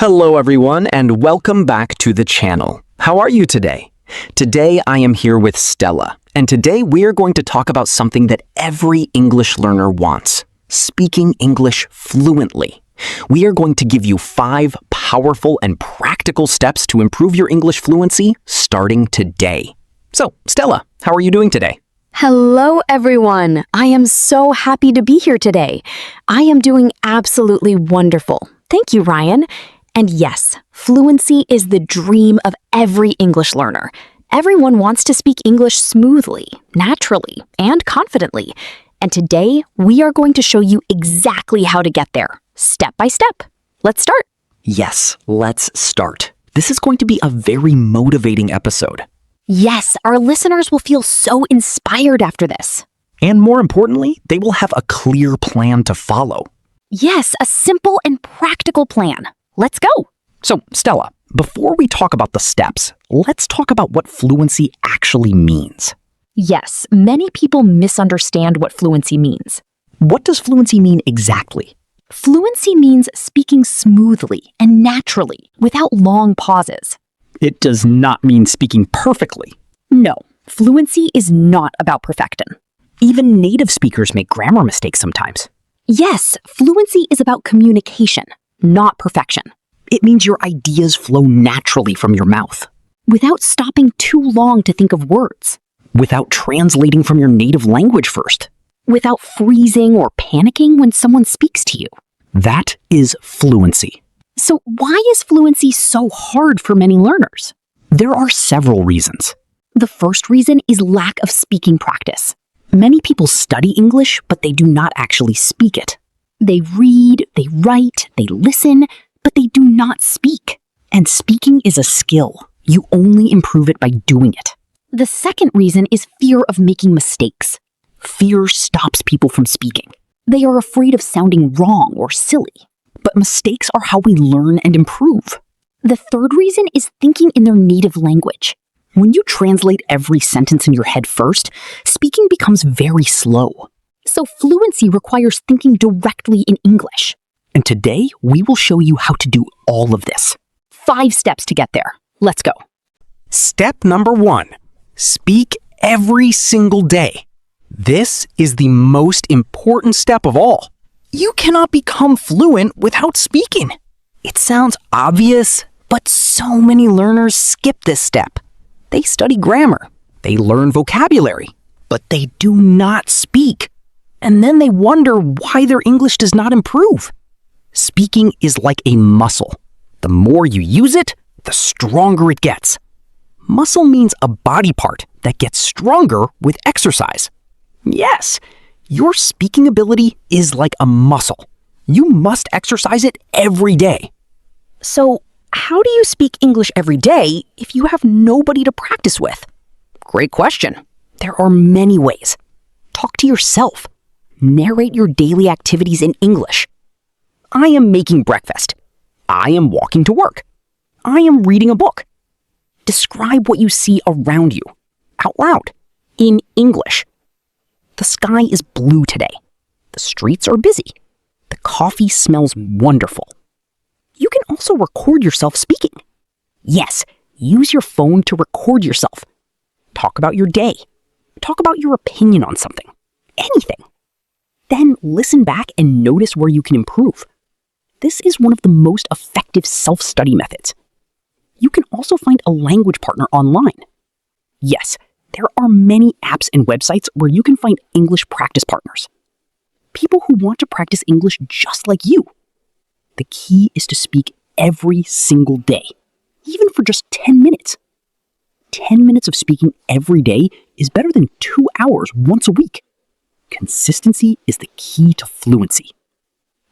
Hello everyone and welcome back to the channel. How are you today? Today I am here with Stella, and today we are going to talk about something that every English learner wants: speaking English fluently. We are going to give you 5 powerful and practical steps to improve your English fluency starting today. So, Stella, how are you doing today? Hello, everyone. I am so happy to be here today. I am doing absolutely wonderful. Thank you, Ryan. And yes, fluency is the dream of every English learner. Everyone wants to speak English smoothly, naturally, and confidently. And today, we are going to show you exactly how to get there, step by step. Let's start. Yes, let's start. This is going to be a very motivating episode. Yes, our listeners will feel so inspired after this. And more importantly, they will have a clear plan to follow. Yes, a simple and practical plan. Let's go. So, Stella, before we talk about the steps, let's talk about what fluency actually means. Yes, many people misunderstand what fluency means. What does fluency mean exactly? Fluency means speaking smoothly and naturally without long pauses. It does not mean speaking perfectly. No, fluency is not about perfection. Even native speakers make grammar mistakes sometimes. Yes, fluency is about communication, not perfection. It means your ideas flow naturally from your mouth, Without stopping too long to think of words. without translating from your native language first. Without freezing or panicking when someone speaks to you. That is fluency. So why is fluency so hard for many learners? There are several reasons. The first reason is lack of speaking practice. Many people study English, but they do not actually speak it. They read, they write, they listen, but they do not speak. And speaking is a skill. You only improve it by doing it. The second reason is fear of making mistakes. Fear stops people from speaking. They are afraid of sounding wrong or silly. But mistakes are how we learn and improve. The third reason is thinking in their native language. When you translate every sentence in your head first, speaking becomes very slow. So fluency requires thinking directly in English. And today, we will show you how to do all of this. 5 steps to get there. Let's go. Step number 1. Speak every single day. This is the most important step of all. You cannot become fluent without speaking. It sounds obvious, but so many learners skip this step. They study grammar, they learn vocabulary, but they do not speak. And then they wonder why their English does not improve. Speaking is like a muscle. The more you use it, the stronger it gets. Muscle means a body part that gets stronger with exercise. Yes, your speaking ability is like a muscle. You must exercise it every day. So, how do you speak English every day if you have nobody to practice with? Great question. There are many ways. Talk to yourself. Narrate your daily activities in English. I am making breakfast. I am walking to work. I am reading a book. Describe what you see around you, out loud, in English. The sky is blue today. The streets are busy. The coffee smells wonderful. You can also record yourself speaking. Yes, use your phone to record yourself. Talk about your day. Talk about your opinion on something. Anything. Then listen back and notice where you can improve. This is one of the most effective self-study methods. You can also find a language partner online. Yes, there are many apps and websites where you can find English practice partners. People who want to practice English just like you. The key is to speak every single day, even for just 10 minutes. 10 minutes of speaking every day is better than 2 hours once a week. Consistency is the key to fluency.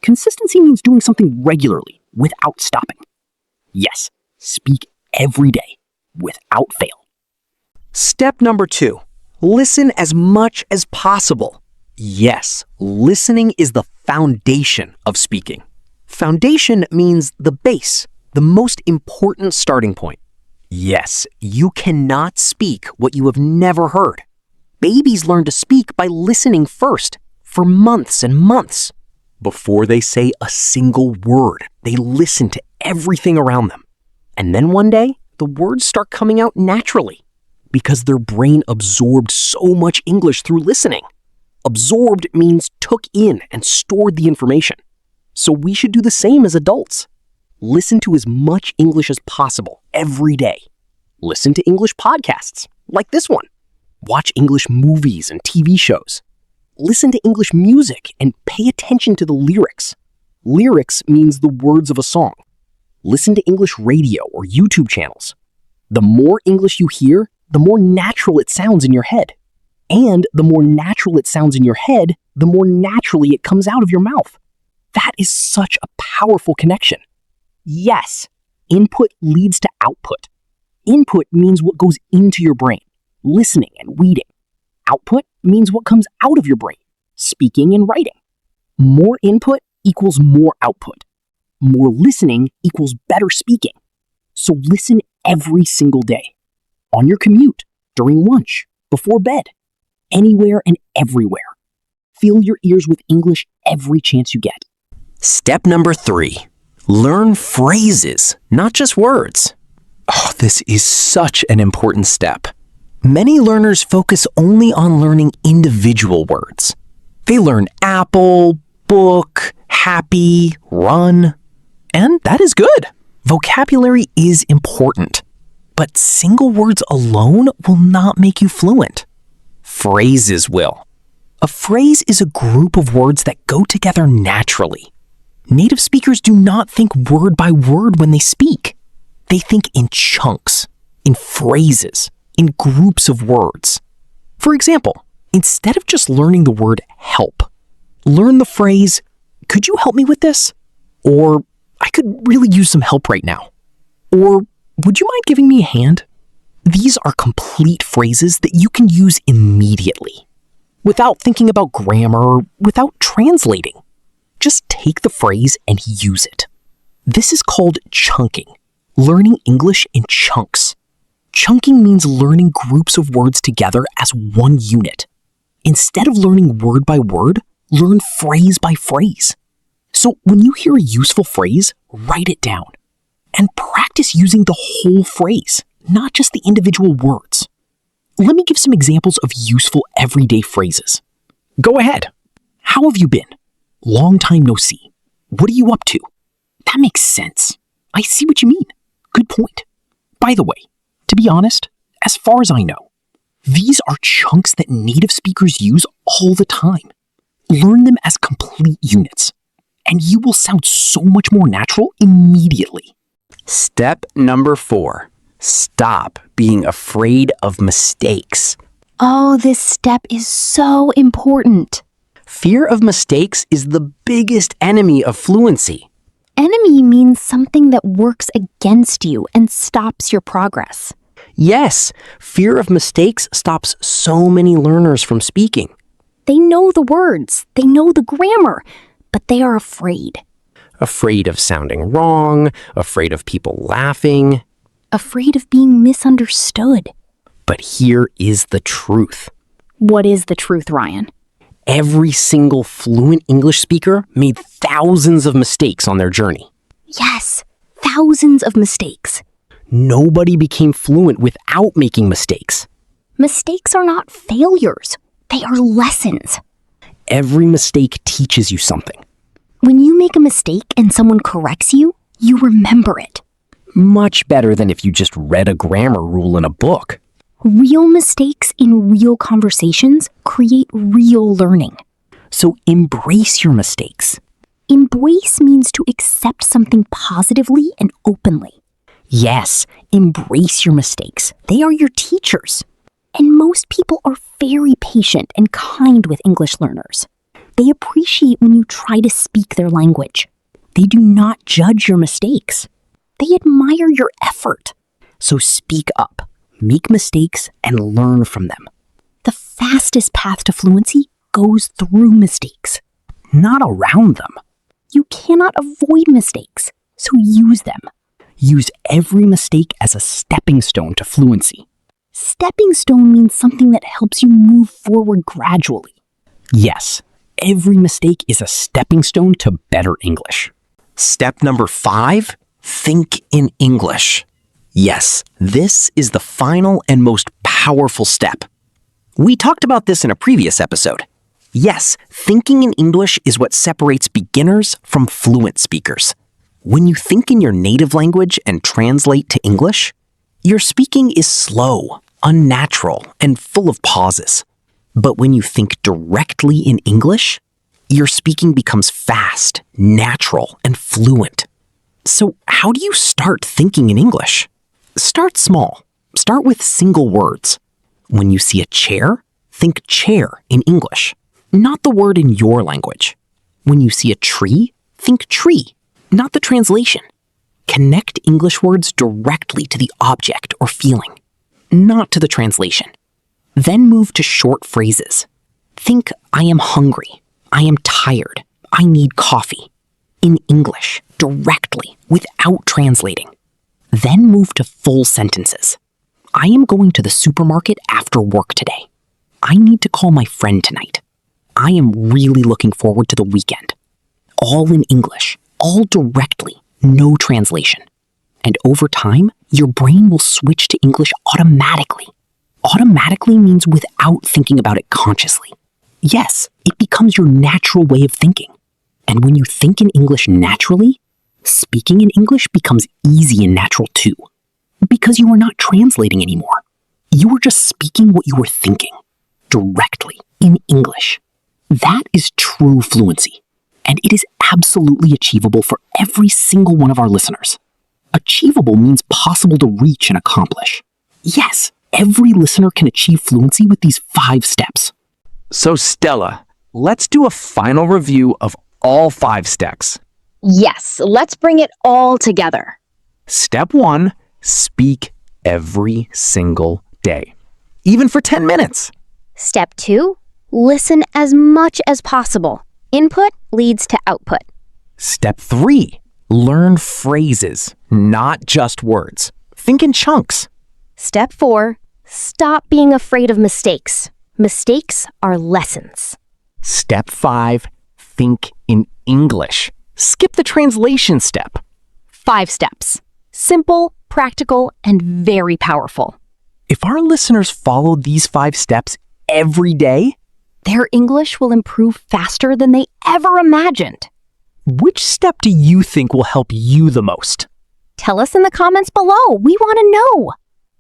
Consistency means doing something regularly without stopping. Yes, speak every day without fail. Step number 2. Listen as much as possible. Yes, listening is the foundation of speaking. Foundation means the base, the most important starting point. Yes, you cannot speak what you have never heard. Babies learn to speak by listening first, for months and months. Before they say a single word, they listen to everything around them. And then one day, the words start coming out naturally because their brain absorbed so much English through listening. Absorbed means took in and stored the information. So we should do the same as adults. Listen to as much English as possible every day. Listen to English podcasts, like this one. Watch English movies and TV shows. Listen to English music and pay attention to the lyrics. Lyrics means the words of a song. Listen to English radio or YouTube channels. The more English you hear, the more natural it sounds in your head. And the more natural it sounds in your head, the more naturally it comes out of your mouth. That is such a powerful connection. Yes, input leads to output. Input means what goes into your brain, listening and reading. Output means what comes out of your brain, speaking and writing. More input equals more output. More listening equals better speaking. So listen every single day. On your commute, during lunch, before bed, anywhere and everywhere. Fill your ears with English every chance you get. Step number 3. Learn phrases, not just words. Oh, this is such an important step. Many learners focus only on learning individual words. They learn apple, book, happy, run, and that is good. Vocabulary is important, but single words alone will not make you fluent. Phrases will. A phrase is a group of words that go together naturally. Native speakers do not think word by word when they speak. They think in chunks, in phrases, in groups of words. For example, instead of just learning the word help, learn the phrase, "Could you help me with this?" Or, "I could really use some help right now." Or, "Would you mind giving me a hand?" These are complete phrases that you can use immediately, without thinking about grammar, without translating. Just take the phrase and use it. This is called chunking, learning English in chunks. Chunking means learning groups of words together as one unit. Instead of learning word by word, learn phrase by phrase. So when you hear a useful phrase, write it down. And practice using the whole phrase, not just the individual words. Let me give some examples of useful everyday phrases. Go ahead. How have you been? Long time no see. What are you up to? That makes sense. I see what you mean. Good point. By the way, to be honest, as far as I know, these are chunks that native speakers use all the time. Learn them as complete units, and you will sound so much more natural immediately. Step number 4. Stop being afraid of mistakes. Oh, this step is so important. Fear of mistakes is the biggest enemy of fluency. Enemy means something that works against you and stops your progress. Yes, fear of mistakes stops so many learners from speaking. They know the words, they know the grammar, but they are afraid. Afraid of sounding wrong, afraid of people laughing. Afraid of being misunderstood. But here is the truth. What is the truth, Ryan? Every single fluent English speaker made thousands of mistakes on their journey. Yes, thousands of mistakes. Nobody became fluent without making mistakes. Mistakes are not failures. They are lessons. Every mistake teaches you something. When you make a mistake and someone corrects you, you remember it. Much better than if you just read a grammar rule in a book. Real mistakes in real conversations create real learning. So embrace your mistakes. Embrace means to accept something positively and openly. Yes, embrace your mistakes. They are your teachers. And most people are very patient and kind with English learners. They appreciate when you try to speak their language. They do not judge your mistakes. They admire your effort. So speak up, make mistakes, and learn from them. The fastest path to fluency goes through mistakes, not around them. You cannot avoid mistakes, so use them. Use every mistake as a stepping stone to fluency. Stepping stone means something that helps you move forward gradually. Yes, every mistake is a stepping stone to better English. Step number 5, think in English. Yes, this is the final and most powerful step. We talked about this in a previous episode. Yes, thinking in English is what separates beginners from fluent speakers. When you think in your native language and translate to English, your speaking is slow, unnatural, and full of pauses. But when you think directly in English, your speaking becomes fast, natural, and fluent. So how do you start thinking in English? Start small. Start with single words. When you see a chair, think chair in English, not the word in your language. When you see a tree, think tree, not the translation. Connect English words directly to the object or feeling, not to the translation. Then move to short phrases. Think, I am hungry, I am tired, I need coffee. In English, directly, without translating. Then move to full sentences. I am going to the supermarket after work today. I need to call my friend tonight. I am really looking forward to the weekend. All in English, all directly, no translation. And over time, your brain will switch to English automatically. Automatically means without thinking about it consciously. Yes, it becomes your natural way of thinking. And when you think in English naturally, speaking in English becomes easy and natural too. Because you are not translating anymore. You are just speaking what you are thinking, directly, in English. That is true fluency, and it is absolutely achievable for every single one of our listeners. Achievable means possible to reach and accomplish. Yes, every listener can achieve fluency with these 5 steps. So Stella, let's do a final review of all 5 steps. Yes, let's bring it all together. Step 1, speak every single day, even for 10 minutes. Step 2, listen as much as possible. Input leads to output. Step 3, learn phrases, not just words. Think in chunks. Step 4, stop being afraid of mistakes. Mistakes are lessons. Step 5, think in English. Skip the translation step. 5 steps. Simple, practical, and very powerful. If our listeners follow these 5 steps every day, Their English will improve faster than they ever imagined. which step do you think will help you the most? Tell us in the comments below. We want to know.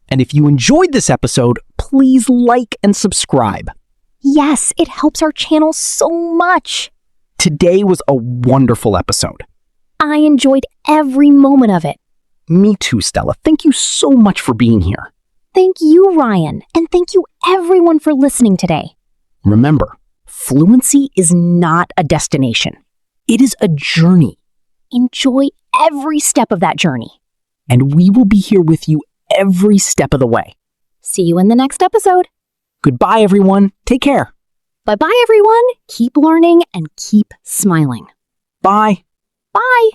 And if you enjoyed this episode, please like and subscribe. Yes, it helps our channel so much. Today was a wonderful episode. I enjoyed every moment of it. Me too, Stella. Thank you so much for being here. Thank you, Ryan, and thank you everyone for listening today. Remember, fluency is not a destination. It is a journey, Enjoy every step of that journey. and we will be here with you every step of the way. See you in the next episode. Goodbye, everyone. Take care. Bye-bye, everyone. Keep learning and keep smiling. Bye. Bye.